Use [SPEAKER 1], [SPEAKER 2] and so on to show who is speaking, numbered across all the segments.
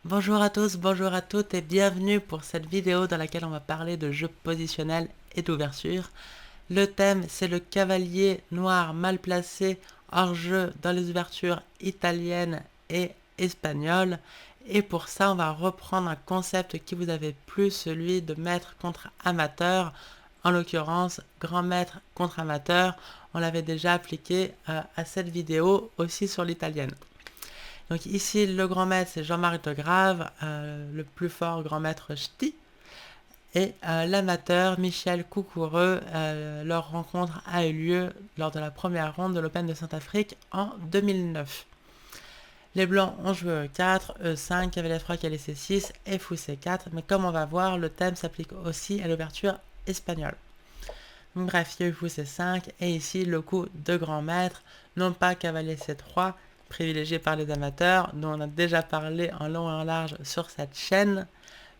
[SPEAKER 1] Bonjour à tous, bonjour à toutes et bienvenue pour cette vidéo dans laquelle on va parler de jeux positionnels et d'ouverture. Le thème c'est le cavalier noir mal placé hors jeu dans les ouvertures italiennes et espagnoles. Et pour ça on va reprendre un concept qui vous avait plu, celui de maître contre amateur. En l'occurrence, grand maître contre amateur. On l'avait déjà appliqué à cette vidéo aussi sur l'italienne. Donc ici, le grand maître, c'est Jean-Marc de Grave, le plus fort grand maître ch'ti. Et l'amateur, Michel Coucoureux, leur rencontre a eu lieu lors de la première ronde de l'Open de Saint-Afrique en 2009. Les blancs ont joué E4, E5, cavalier F3, cavalier C6 et fou C4. Mais comme on va voir, le thème s'applique aussi à l'ouverture espagnole. Donc, bref, il y a eu fou C5 et ici le coup de grand maître, non pas cavalier C3, privilégié par les amateurs, dont on a déjà parlé en long et en large sur cette chaîne,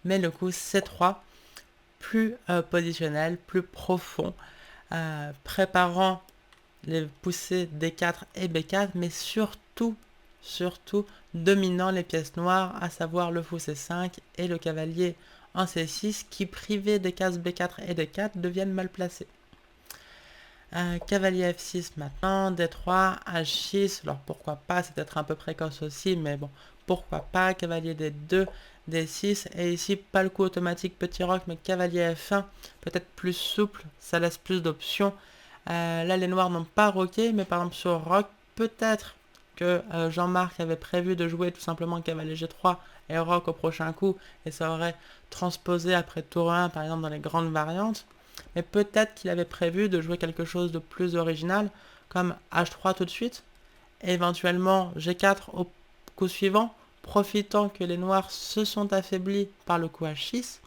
[SPEAKER 1] mais le coup C3, plus positionnel, plus profond, préparant les poussées D4 et B4, mais surtout dominant les pièces noires, à savoir le fou C5 et le cavalier en C6, qui privés des cases B4 et D4 deviennent mal placés. Cavalier F6 maintenant, D3, H6, alors pourquoi pas, c'est peut-être un peu précoce aussi, mais bon, pourquoi pas, cavalier D2, D6, et ici pas le coup automatique petit roc, mais cavalier F1, peut-être plus souple, ça laisse plus d'options. Là les noirs n'ont pas roqué, mais par exemple sur roc, peut-être que Jean-Marc avait prévu de jouer tout simplement cavalier G3 et roc au prochain coup, et ça aurait transposé après tour 1 par exemple dans les grandes variantes. Mais peut-être qu'il avait prévu de jouer quelque chose de plus original, comme H3 tout de suite, et éventuellement G4 au coup suivant, profitant que les noirs se sont affaiblis par le coup H6,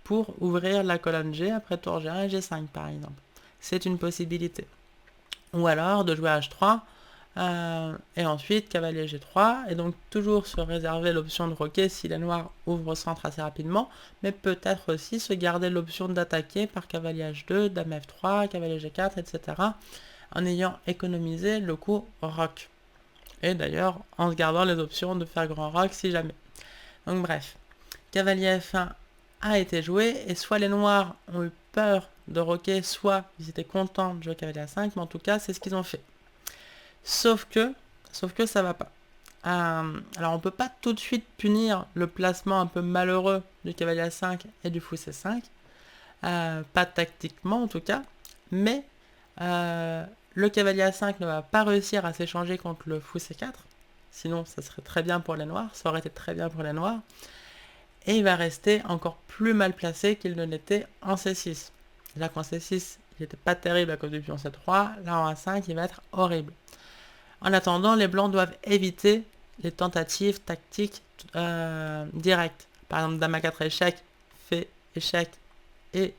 [SPEAKER 1] pour ouvrir la colonne G après tour G1 et G5 par exemple. C'est une possibilité. Ou alors de jouer H3, et ensuite cavalier G3, et donc toujours se réserver l'option de roquer si les noirs ouvrent au centre assez rapidement, mais peut-être aussi se garder l'option d'attaquer par cavalier H2, dame F3, cavalier G4, etc. en ayant économisé le coup roc. Et d'ailleurs en se gardant les options de faire grand roc si jamais. Donc bref, cavalier F1 a été joué, et soit les noirs ont eu peur de roquer, soit ils étaient contents de jouer cavalier A5, mais en tout cas c'est ce qu'ils ont fait. Sauf que ça va pas. Alors on peut pas tout de suite punir le placement un peu malheureux du cavalier A5 et du fou C5, pas tactiquement en tout cas, mais le cavalier A5 ne va pas réussir à s'échanger contre le fou C4, sinon ça serait très bien pour les noirs, ça aurait été très bien pour les noirs, et il va rester encore plus mal placé qu'il ne l'était en C6. Là qu'en C6 il n'était pas terrible à cause du pion C3, là en A5 il va être horrible. En attendant, les blancs doivent éviter les tentatives tactiques directes. Par exemple, dame A4 échec, fait échec et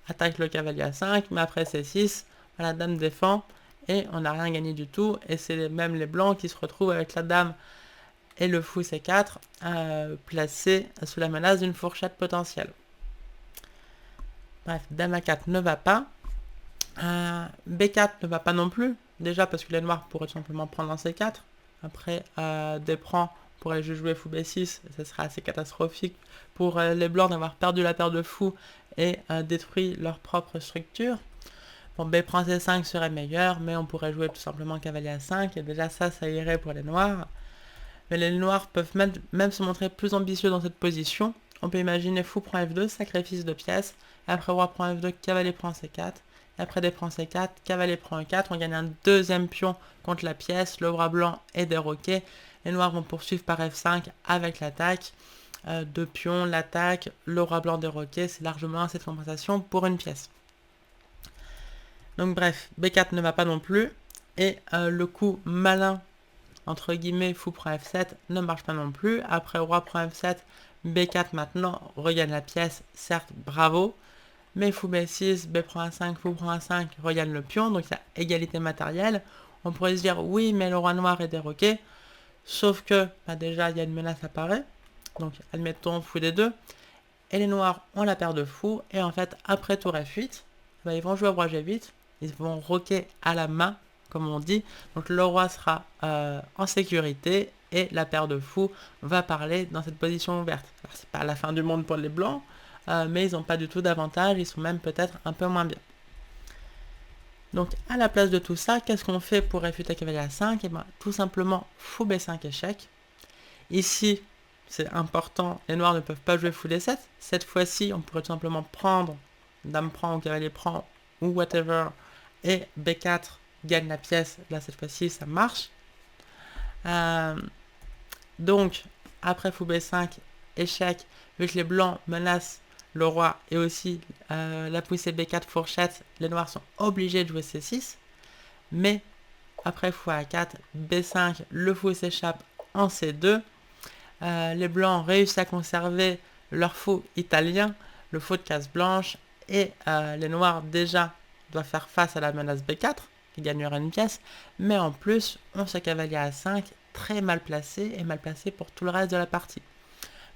[SPEAKER 1] attaque le cavalier A5, mais après C6, la dame défend et on n'a rien gagné du tout. Et c'est même les blancs qui se retrouvent avec la dame et le fou C4 placés sous la menace d'une fourchette potentielle. Bref, dame A4 ne va pas. B4 ne va pas non plus. Déjà parce que les noirs pourraient tout simplement prendre un C4. Après, Desprand pourrait jouer fou B6. Ce serait assez catastrophique pour les blancs d'avoir perdu la paire de fous et détruit leur propre structure. Bon, B prend C5 serait meilleur, mais on pourrait jouer tout simplement cavalier A5. Et déjà ça irait pour les noirs. Mais les noirs peuvent même se montrer plus ambitieux dans cette position. On peut imaginer fou prend F2, sacrifice de pièces. Après roi prend F2, cavalier prend C4. Après D prend C4, cavalier prend E4, on gagne un deuxième pion contre la pièce, le roi blanc est déroqué. Les noirs vont poursuivre par F5 avec l'attaque. Deux pions, l'attaque, le roi blanc déroqué, c'est largement assez de compensation pour une pièce. Donc bref, B4 ne va pas non plus. Et le coup malin, entre guillemets, fou prend F7, ne marche pas non plus. Après roi prend F7, B4 maintenant regagne la pièce, certes, bravo. Mais fou B6, B prend A5, fou prend A5, regagne le pion, donc il y a égalité matérielle. On pourrait se dire, oui, mais le roi noir est déroqué. Sauf que, déjà, il y a une menace apparaît. Donc, admettons fou D2. Et les noirs ont la paire de fous. Et en fait, après tour F8, ils vont jouer roi G8. Ils vont roquer à la main, comme on dit. Donc, le roi sera en sécurité. et la paire de fous va parler dans cette position ouverte. Alors c'est pas la fin du monde pour les blancs, mais ils n'ont pas du tout d'avantage, ils sont même peut-être un peu moins bien. Donc à la place de tout ça, qu'est-ce qu'on fait pour réfuter cavalier A5? Et bien tout simplement fou B5 échec. Ici, c'est important, les noirs ne peuvent pas jouer fou D7. Cette fois-ci, on pourrait tout simplement prendre, dame prend ou cavalier prend, ou whatever, et B4 gagne la pièce. Là, cette fois-ci, ça marche. Donc, après fou B5, échec, vu que les blancs menacent le roi et aussi la poussée B4 fourchette, les noirs sont obligés de jouer C6. Mais après fou A4, B5, le fou s'échappe en C2. Les blancs réussissent à conserver leur fou italien, le fou de case blanche, et les noirs déjà doivent faire face à la menace B4, qui gagnera une pièce, mais en plus, on se cavalier A5 très mal placé, et mal placé pour tout le reste de la partie.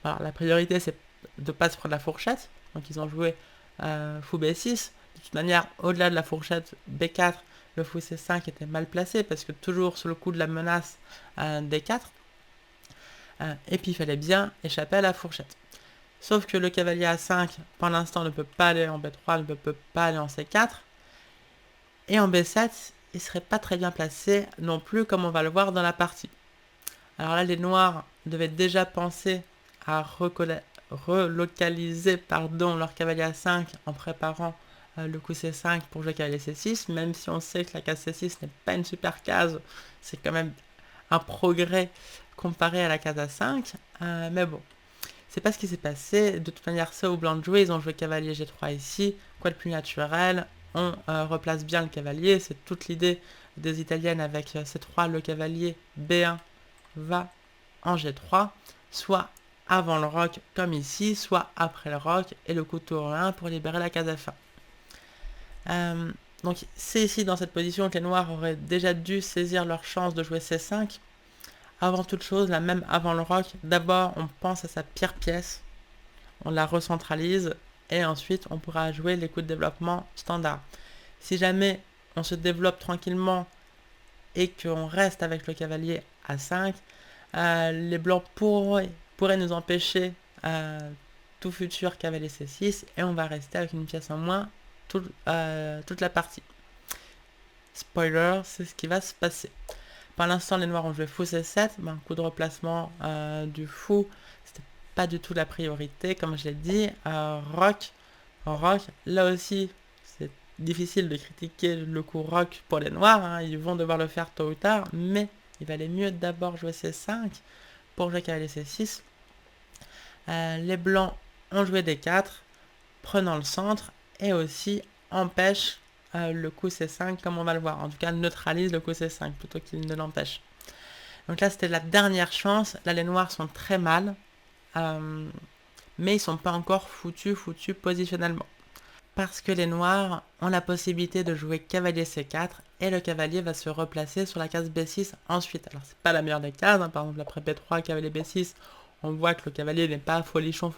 [SPEAKER 1] Alors la priorité c'est de ne pas se prendre la fourchette, donc ils ont joué fou B6, de toute manière, au-delà de la fourchette B4, le fou C5 était mal placé, parce que toujours sous le coup de la menace D4, et puis il fallait bien échapper à la fourchette. Sauf que le cavalier A5, pour l'instant, ne peut pas aller en B3, ne peut pas aller en C4. Et en B7, il ne serait pas très bien placé non plus, comme on va le voir dans la partie. Alors là, les noirs devaient déjà penser à relocaliser leur cavalier A5 en préparant le coup C5 pour jouer cavalier C6, même si on sait que la case C6 n'est pas une super case, c'est quand même un progrès comparé à la case A5, mais bon, c'est pas ce qui s'est passé. De toute manière, ça, au blanc de jouer, ils ont joué cavalier G3 ici, quoi de plus naturel, on replace bien le cavalier, c'est toute l'idée des italiennes avec C3, le cavalier B1 va en G3, soit avant le roc comme ici, soit après le roc, et le coup de tour 1 pour libérer la case F1. Donc c'est ici dans cette position que les noirs auraient déjà dû saisir leur chance de jouer C5. Avant toute chose, là même avant le roc, d'abord on pense à sa pire pièce, on la recentralise et ensuite on pourra jouer les coups de développement standard. Si jamais on se développe tranquillement et qu'on reste avec le cavalier A5, les blancs pourraient nous empêcher tout futur cavalier C6 et on va rester avec une pièce en moins toute la partie. Spoiler, c'est ce qui va se passer. Pour l'instant, les noirs ont joué fou C7, mais un coup de replacement du fou, c'était pas du tout la priorité, comme je l'ai dit. Roc, là aussi, c'est difficile de critiquer le coup roc pour les noirs, hein, ils vont devoir le faire tôt ou tard, mais il valait mieux d'abord jouer C5 pour jouer cavalier C6. Les blancs ont joué D4, prenant le centre, et aussi empêche le coup C5 comme on va le voir, en tout cas neutralise le coup C5 plutôt qu'il ne l'empêche. Donc là c'était la dernière chance, là les noirs sont très mal, mais ils sont pas encore foutus positionnellement. Parce que les noirs ont la possibilité de jouer cavalier C4 et le cavalier va se replacer sur la case B6 ensuite. Alors c'est pas la meilleure des cases, hein. Par exemple après B3, cavalier B6, on voit que le cavalier n'est pas folichon,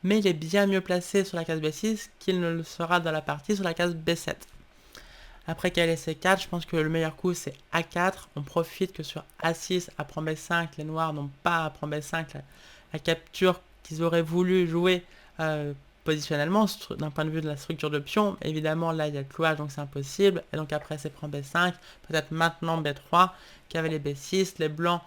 [SPEAKER 1] mais il est bien mieux placé sur la case B6 qu'il ne le sera dans la partie sur la case B7. Après cavalier C4, je pense que le meilleur coup c'est A4. On profite que sur A6, à prendre B5, les noirs n'ont pas à prendre B5 la capture qu'ils auraient voulu jouer positionnellement d'un point de vue de la structure de pion. Évidemment là il y a le clouage donc c'est impossible. Et donc après c'est prend B5, peut-être maintenant B3, cavalier B6, les blancs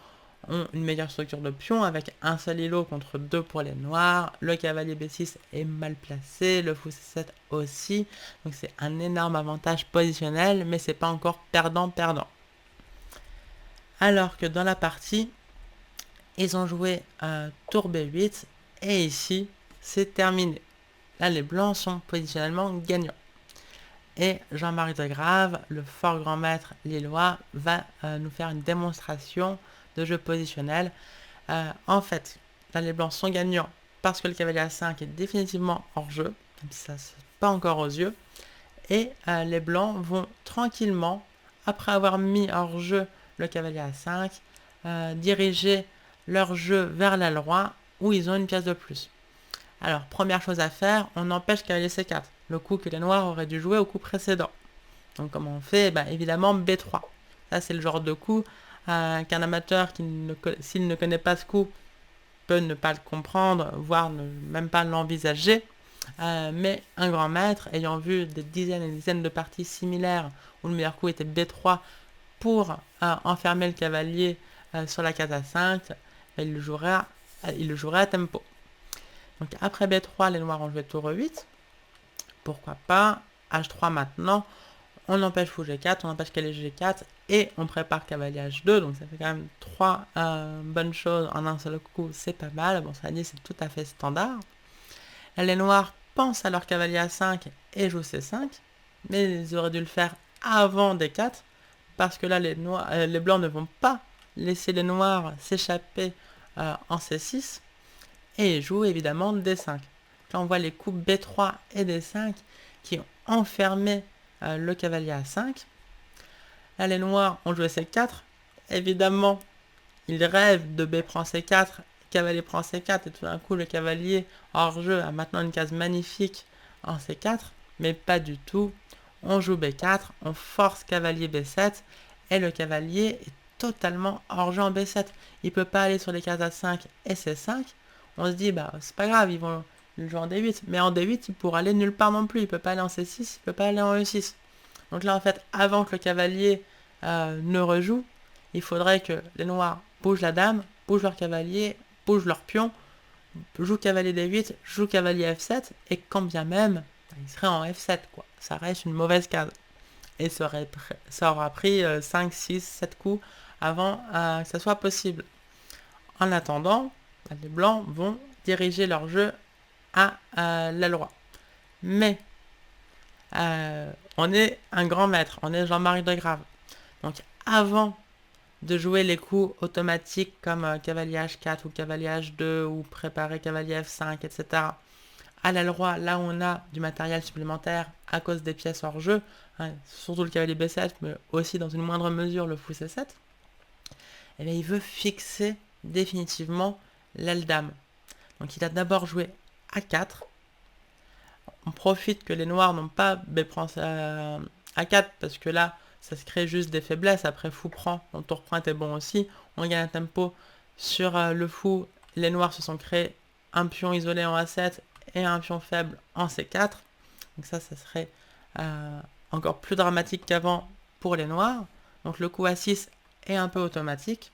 [SPEAKER 1] ont une meilleure structure de pion avec un seul îlot contre deux pour les noirs. Le cavalier B6 est mal placé, le fou C7 aussi. Donc c'est un énorme avantage positionnel, mais c'est pas encore perdant-perdant. Alors que dans la partie, ils ont joué tour B8 et ici c'est terminé. Là les blancs sont positionnellement gagnants. Et Jean-Marie de Grave, le fort grand maître lillois, va nous faire une démonstration de jeu positionnel. En fait, là les blancs sont gagnants parce que le cavalier A5 est définitivement hors jeu, même si ça ne se passe pas encore aux yeux. Et les blancs vont tranquillement, après avoir mis hors jeu le cavalier A5, diriger leur jeu vers l'aile roi où ils ont une pièce de plus. Alors, première chose à faire, on empêche cavalier C4, le coup que les noirs auraient dû jouer au coup précédent. Donc comment on fait? Évidemment B3. Ça c'est le genre de coup qu'un amateur s'il ne connaît pas ce coup peut ne pas le comprendre, voire même pas l'envisager. Mais un grand maître, ayant vu des dizaines et des dizaines de parties similaires où le meilleur coup était B3 pour enfermer le cavalier sur la case A5, il le jouerait à tempo. Donc après B3, les noirs ont joué tour E8. Pourquoi pas H3 maintenant. On empêche fou G4, on empêche cavalier G4 et on prépare cavalier H2. Donc ça fait quand même 3 bonnes choses en un seul coup. C'est pas mal. Bon, ça dit c'est tout à fait standard. Là, les noirs pensent à leur cavalier A5 et jouent C5. Mais ils auraient dû le faire avant D4. Parce que là, les blancs ne vont pas laisser les noirs s'échapper en C6. Et ils jouent évidemment D5. Là, on voit les coups B3 et D5 qui ont enfermé le cavalier A5. Là, les noirs ont joué C4. Évidemment, ils rêvent de B prend C4, cavalier prend C4, et tout d'un coup, le cavalier hors jeu a maintenant une case magnifique en C4, mais pas du tout. On joue B4, on force cavalier B7, et le cavalier est totalement hors jeu en B7. Il peut pas aller sur les cases A5 et C5. On se dit, bah, c'est pas grave, ils vont le jouer en D8, mais en D8, il pourra aller nulle part non plus. Il peut pas aller en C6, il peut pas aller en E6. Donc là, en fait, avant que le cavalier ne rejoue, il faudrait que les noirs bougent la dame, bougent leur cavalier, bougent leur pion, jouent cavalier D8, jouent cavalier F7, et quand bien même, il serait en F7, quoi. Ça reste une mauvaise case. Et ça aura pris 5, 6, 7 coups avant que ça soit possible. En attendant, les blancs vont diriger leur jeu à l'aile roi. Mais on est un grand maître, on est Jean-Marie de Grave. Donc avant de jouer les coups automatiques comme cavalier H4 ou cavalier H2 ou préparer cavalier F5, etc. À l'aile roi, là où on a du matériel supplémentaire à cause des pièces hors jeu, hein, surtout le cavalier B7, mais aussi dans une moindre mesure le fou C7, et bien il veut fixer définitivement l'aile dame. Donc il a d'abord joué A4. On profite que les noirs n'ont pas B prend A4 parce que là, ça se crée juste des faiblesses. Après fou prend, on tour prend était bon aussi. On gagne un tempo sur le fou. Les noirs se sont créés un pion isolé en A7 et un pion faible en C4. Donc ça serait encore plus dramatique qu'avant pour les noirs. Donc le coup A6 est un peu automatique.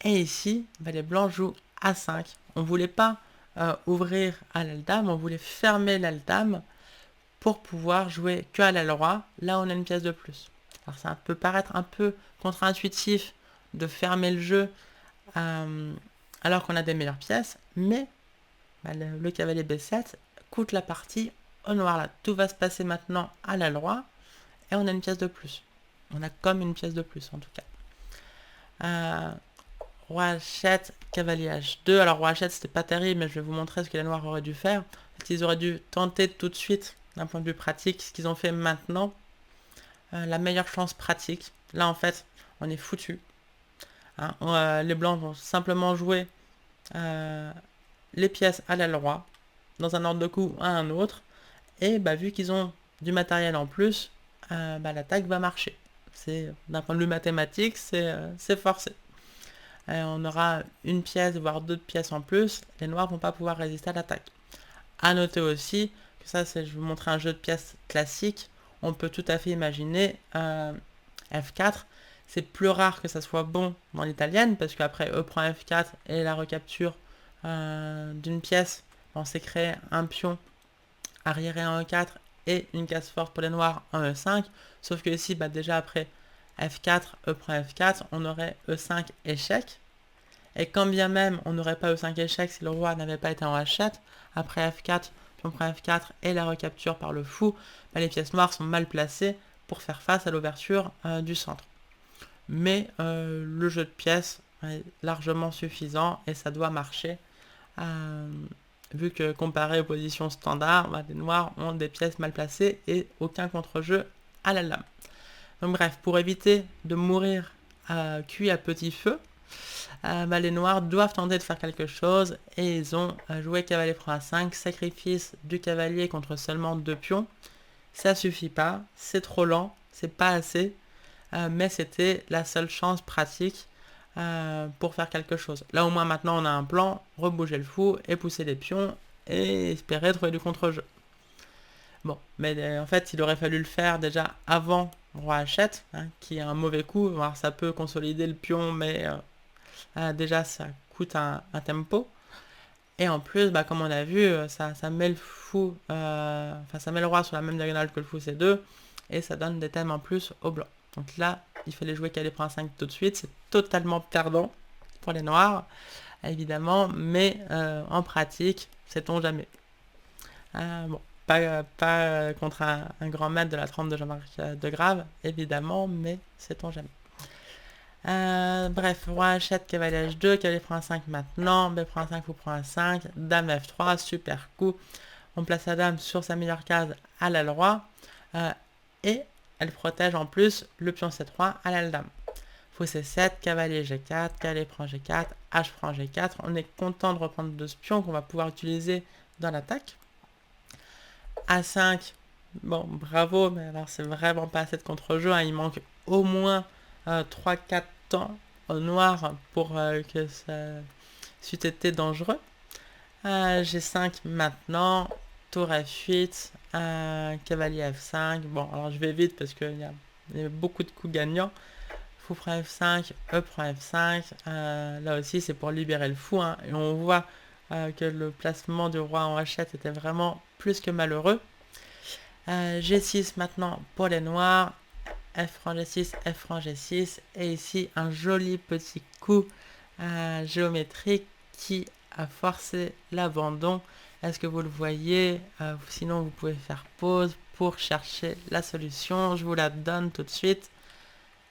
[SPEAKER 1] Et ici, les blancs jouent A5. On ne voulait pas ouvrir à l'aile dame, on voulait fermer l'aile dame pour pouvoir jouer que à l'aile roi. Là, on a une pièce de plus. Alors ça peut paraître un peu contre-intuitif de fermer le jeu alors qu'on a des meilleures pièces, mais le cavalier B7 coûte la partie au noir là. Tout va se passer maintenant à l'aile roi et on a une pièce de plus. On a comme une pièce de plus en tout cas. Roi H7, cavalier H2. Alors roi H7 c'était pas terrible, mais je vais vous montrer ce que les noirs auraient dû faire. Ils auraient dû tenter tout de suite, d'un point de vue pratique, ce qu'ils ont fait maintenant. La meilleure chance pratique. Là en fait, on est foutu. Hein, les blancs vont simplement jouer les pièces à l'aile roi, dans un ordre de coup à un autre. Et vu qu'ils ont du matériel en plus, l'attaque va marcher. D'un point de vue mathématique, c'est forcé. On aura une pièce, voire 2 pièces en plus. Les noirs vont pas pouvoir résister à l'attaque. A noter aussi que ça, je vais vous montrer un jeu de pièces classique. On peut tout à fait imaginer F4. C'est plus rare que ça soit bon dans l'italienne, parce qu'après E prend F4 et la recapture d'une pièce, on s'est créé un pion arriéré en E4 et une case forte pour les noirs en E5. Sauf que ici, déjà après F4, E prend F4, on aurait E5 échec. Et quand bien même on n'aurait pas E5 échec si le roi n'avait pas été en H7, après F4, pion prend F4 et la recapture par le fou, les pièces noires sont mal placées pour faire face à l'ouverture du centre. Mais le jeu de pièces est largement suffisant et ça doit marcher. Vu que comparé aux positions standards, les noirs ont des pièces mal placées et aucun contre-jeu à la lame. Donc bref, pour éviter de mourir cuit à petit feu, les noirs doivent tenter de faire quelque chose et ils ont joué cavalier prend A5, sacrifice du cavalier contre seulement 2 pions. Ça suffit pas, c'est trop lent, c'est pas assez. mais c'était la seule chance pratique pour faire quelque chose. Là au moins maintenant on a un plan, rebouger le fou et pousser les pions et espérer trouver du contre-jeu. Bon, mais en fait il aurait fallu le faire déjà avant roi H7, hein, qui est un mauvais coup. Alors ça peut consolider le pion, mais déjà ça coûte un tempo. Et en plus, bah, comme on a vu, ça met le fou, enfin ça met le roi sur la même diagonale que le fou C2, et ça donne des thèmes en plus au blanc. Donc là, il fallait jouer cavalier prend 5 tout de suite, c'est totalement perdant pour les noirs, évidemment, mais en pratique, sait-on jamais. Bon, pas contre un grand maître de la trempe de Jean-Marc de Grave, évidemment, mais sait-on jamais. Bref, roi H7, cavalier H2, cavalier prend 5 maintenant, B prend 5, fou prend 5, dame F3, super coup. On place la dame sur sa meilleure case à l'aile roi, et elle protège en plus le pion C3 à l'aile dame. Fou C7, cavalier G4, cavalier prend G4, H prend G4. On est content de reprendre deux pions qu'on va pouvoir utiliser dans l'attaque. A5, bon, bravo, mais alors c'est vraiment pas assez de contre-jeu, hein, il manque au moins 3-4 temps au noir pour que ça c'eût été dangereux. G5 maintenant, tour F8, cavalier F5. Bon, alors je vais vite parce qu'il y a beaucoup de coups gagnants. Fou prend F5, E prend F5. Là aussi, c'est pour libérer le fou, hein, et on voit que le placement du roi en H7 était vraiment plus que malheureux. G6 maintenant pour les noirs. F franc G6, F franc G6, et ici un joli petit coup géométrique qui a forcé l'abandon. Est-ce que vous le voyez? Sinon vous pouvez faire pause pour chercher la solution. Je vous la donne tout de suite.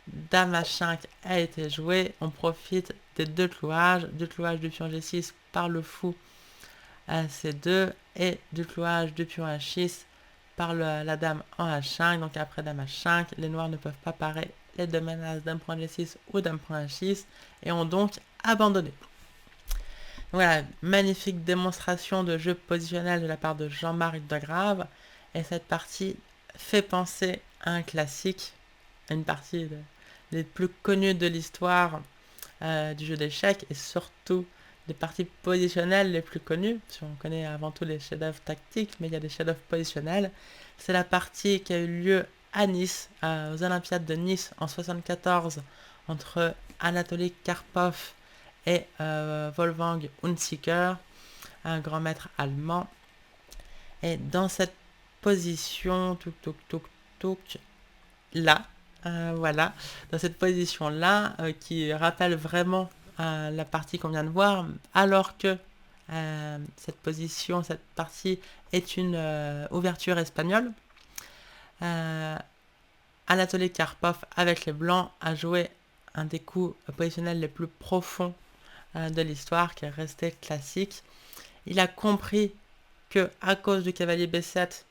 [SPEAKER 1] Dame H5 a été joué. On profite des deux clouages, du clouage du pion G6 par le fou à C2 et du clouage du pion H6 par la dame en H5. Donc après dame H5, les noirs ne peuvent pas parer les deux menaces dame prend G6 ou dame prend H6 et ont donc abandonné. Voilà, magnifique démonstration de jeu positionnel de la part de Jean-Marc de Grave. Et cette partie fait penser à un classique, à une partie des plus connues de l'histoire du jeu d'échecs, et surtout les parties positionnelles les plus connues, parce qu'on connaît avant tout les chefs-d'œuvre tactiques, mais il y a des chefs-d'œuvre positionnels. C'est la partie qui a eu lieu à Nice, aux Olympiades de Nice en 1974, entre Anatoly Karpov et Wolfgang Hunziker, un grand maître allemand. Et dans cette position, là, voilà, dans cette position-là, qui rappelle vraiment la partie qu'on vient de voir, alors que cette position, cette partie est une ouverture espagnole. Anatoly Karpov, avec les blancs, a joué un des coups positionnels les plus profonds de l'histoire, qui est resté classique. Il a compris que à cause du cavalier B7,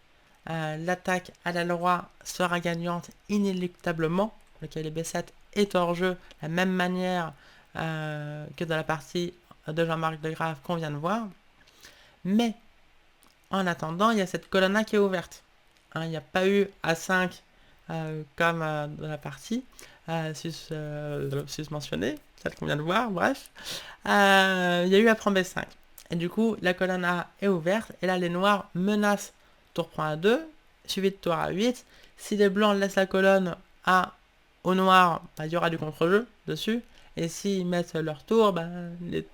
[SPEAKER 1] l'attaque à l'aile roi sera gagnante inéluctablement. Le cavalier B7 est hors jeu de la même manière que dans la partie de Jean-Marc de Grave qu'on vient de voir. Mais en attendant, il y a cette colonne A qui est ouverte. Hein, il n'y a pas eu A5 comme dans la partie sus-mentionnée, celle qu'on vient de voir, bref. Il y a eu A prend B5. Et du coup, la colonne A est ouverte. Et là, les noirs menacent tour prend A2, suivi de tour A8. Si les blancs laissent la colonne A au noir, bah, il y aura du contre-jeu dessus. Et s'ils mettent leur tour, bah, les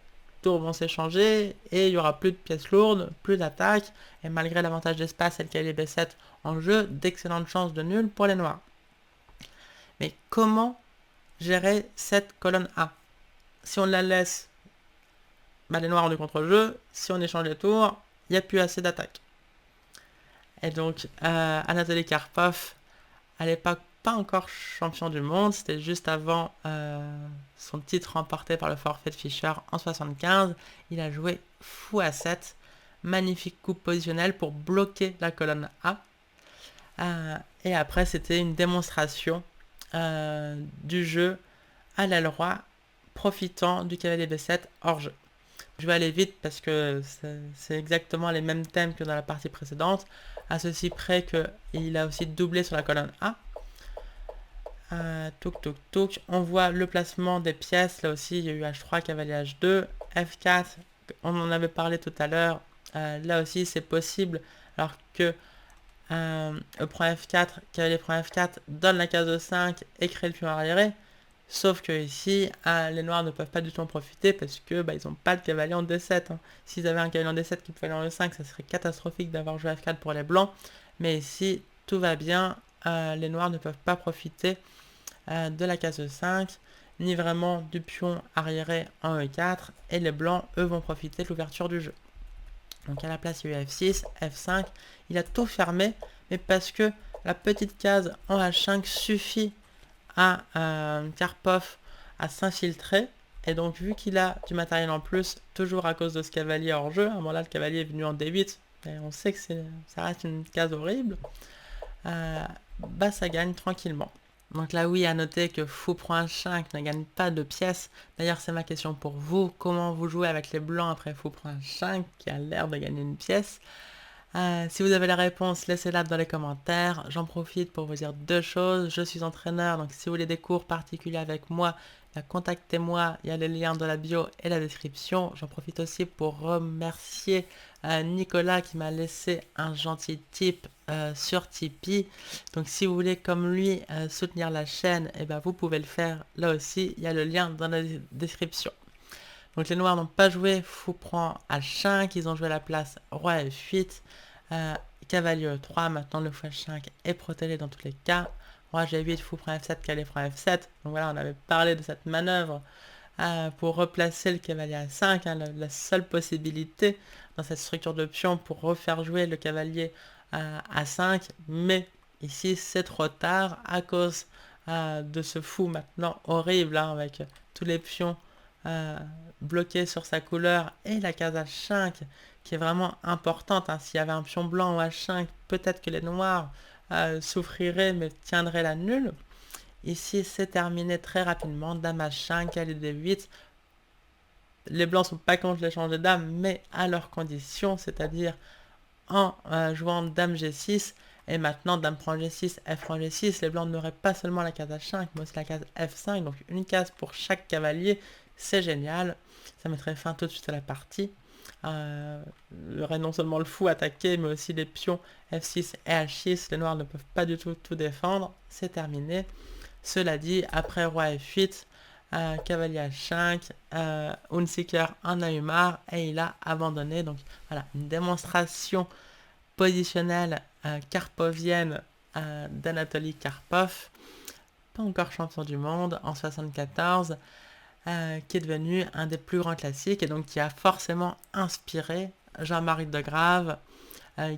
[SPEAKER 1] tours vont s'échanger et il n'y aura plus de pièces lourdes, plus d'attaques. Et malgré l'avantage d'espace et le cavalier B7 en jeu, d'excellentes chances de nul pour les noirs. Mais comment gérer cette colonne A? Si on la laisse, bah, les noirs ont du contre-jeu. Si on échange les tours, il n'y a plus assez d'attaque. Et donc, Anatoly Karpov, à l'époque, pas encore champion du monde, c'était juste avant son titre remporté par le forfait de Fischer en 75. Il a joué fou à 7, magnifique coup positionnel pour bloquer la colonne A. Et après, c'était une démonstration du jeu à l'aile roi, profitant du cavalier B7 hors jeu. Je vais aller vite parce que c'est exactement les mêmes thèmes que dans la partie précédente, à ceci près qu'il a aussi doublé sur la colonne A. Touk touk touk. On voit le placement des pièces. Là aussi, il y a eu H3, cavalier H2, F4. On en avait parlé tout à l'heure. Là aussi, c'est possible. Alors que E prend F4, cavalier prend F4, donne la case de 5 et crée le pion arriéré. Sauf que ici, les noirs ne peuvent pas du tout en profiter parce que ils n'ont pas de cavalier en D7. Hein. S'ils avaient un cavalier en D7 qui pouvait aller en E5, ça serait catastrophique d'avoir joué F4 pour les blancs. Mais ici, tout va bien. Les noirs ne peuvent pas profiter de la case E5, ni vraiment du pion arriéré en E4. Et les blancs, eux, vont profiter de l'ouverture du jeu. Donc à la place, il y a eu F6, F5. Il a tout fermé, mais parce que la petite case en H5 suffit à Karpov à s'infiltrer. Et donc, vu qu'il a du matériel en plus, toujours à cause de ce cavalier hors jeu, à un moment là, le cavalier est venu en D8, et on sait que ça reste une case horrible, ça gagne tranquillement. Donc là, oui, à noter que fou prend H5 ne gagne pas de pièces. D'ailleurs, c'est ma question pour vous. Comment vous jouez avec les blancs après fou prend H5 qui a l'air de gagner une pièce? Si vous avez la réponse, laissez-la dans les commentaires. J'en profite pour vous dire deux choses. Je suis entraîneur, donc si vous voulez des cours particuliers avec moi, contactez-moi. Il y a les liens dans la bio et la description. J'en profite aussi pour remercier Nicolas qui m'a laissé un gentil tip sur Tipeee. Donc si vous voulez, comme lui, soutenir la chaîne, vous pouvez le faire là aussi. Il y a le lien dans la description. Donc les noirs n'ont pas joué, fou prend H5, ils ont joué la place roi F8, cavalier E3, maintenant le fou H5 est protégé dans tous les cas, roi G8, fou prend F7, cavalier prend F7, donc voilà, on avait parlé de cette manœuvre pour replacer le cavalier à 5, hein, la seule possibilité dans cette structure de pion pour refaire jouer le cavalier à 5, mais ici c'est trop tard à cause de ce fou maintenant horrible, hein, avec tous les pions bloqué sur sa couleur et la case H5 qui est vraiment importante. Hein. S'il y avait un pion blanc ou H5, peut-être que les noirs souffriraient mais tiendraient la nulle. Ici, c'est terminé très rapidement. Dame H5, cavalier D8. Les blancs sont pas contre l'échange de dames, mais à leurs conditions, c'est-à-dire en jouant Dame G6. Et maintenant, Dame prend G6, F prend G6. Les blancs n'auraient pas seulement la case H5, mais aussi la case F5. Donc une case pour chaque cavalier. C'est génial. Ça mettrait fin tout de suite à la partie. Il y aurait non seulement le fou attaqué, mais aussi les pions F6 et H6. Les noirs ne peuvent pas du tout défendre. C'est terminé. Cela dit, après roi F8, cavalier H5, Hunziker en a eu marre et il a abandonné. Donc voilà, une démonstration positionnelle karpovienne d'Anatoly Karpov, pas encore champion du monde en 74, qui est devenu un des plus grands classiques et donc qui a forcément inspiré Jean-Marie Degrave,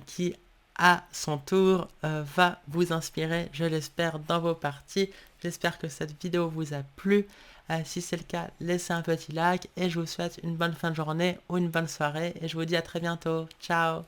[SPEAKER 1] qui à son tour va vous inspirer, je l'espère, dans vos parties. J'espère que cette vidéo vous a plu. Si c'est le cas, laissez un petit like et je vous souhaite une bonne fin de journée ou une bonne soirée et je vous dis à très bientôt. Ciao!